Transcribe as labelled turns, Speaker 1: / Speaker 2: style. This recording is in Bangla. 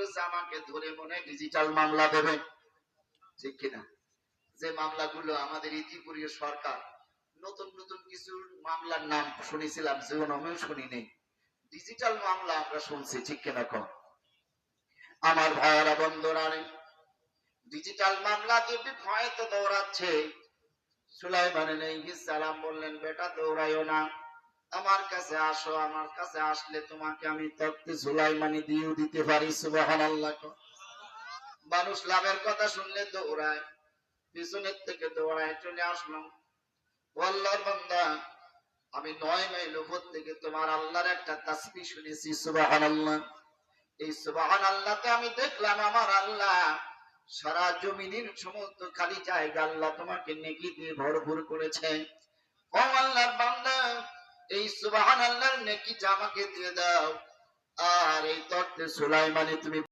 Speaker 1: করেছে আমাকে ধরে মনে ডিজিটাল মামলা দেবে, ঠিক কিনা? যে মামলাগুলো আমাদের ইতিপূর্বে সরকার নতুন নতুন কিছু মামলার নাম শুনেছিলাম, জীবন আমিও শুনিনি, ডিজিটাল মামলা আমরা শুনছি, ঠিক কিনা কম? আমার ভাইয়ারা বন্ধুরা, ডিজিটাল মামলা দিয়ে ভয়তে দৌড়াচ্ছে। সুলাইমান আলাইহিস সালাম বললেন, বেটা দৌড়াইও না, আমার কাছে আসো, আমার কাছে আসলে তোমাকে আমি তত্ত্বে সুলাইমানি দিয়েও দিতে পারি। সুবহানাল্লাহ। মানুষ লাভের কথা শুনলে দৌড়ায়, পিছনের থেকে দৌড়ায় চলে আসলাম। ও আল্লাহর বান্দা, আমি 9 মাইল উপর থেকে তোমার আল্লাহর একটা তাসবিহ শুনেছি, সুবহানাল্লাহ। এই সুবহানাল্লাহতে আমি দেখলাম আমার আল্লাহ সারা জমিনের সমস্ত খালি জায়গা আল্লাহ তোমাকে নেকি দিয়ে ভরপুর করেছে। ও আল্লাহর বান্দা, এই সুবহানাল্লাহর নেকিটা আমাকে দিয়ে দাও, আর এই তত্ত্বে সুলাইমানি তুমি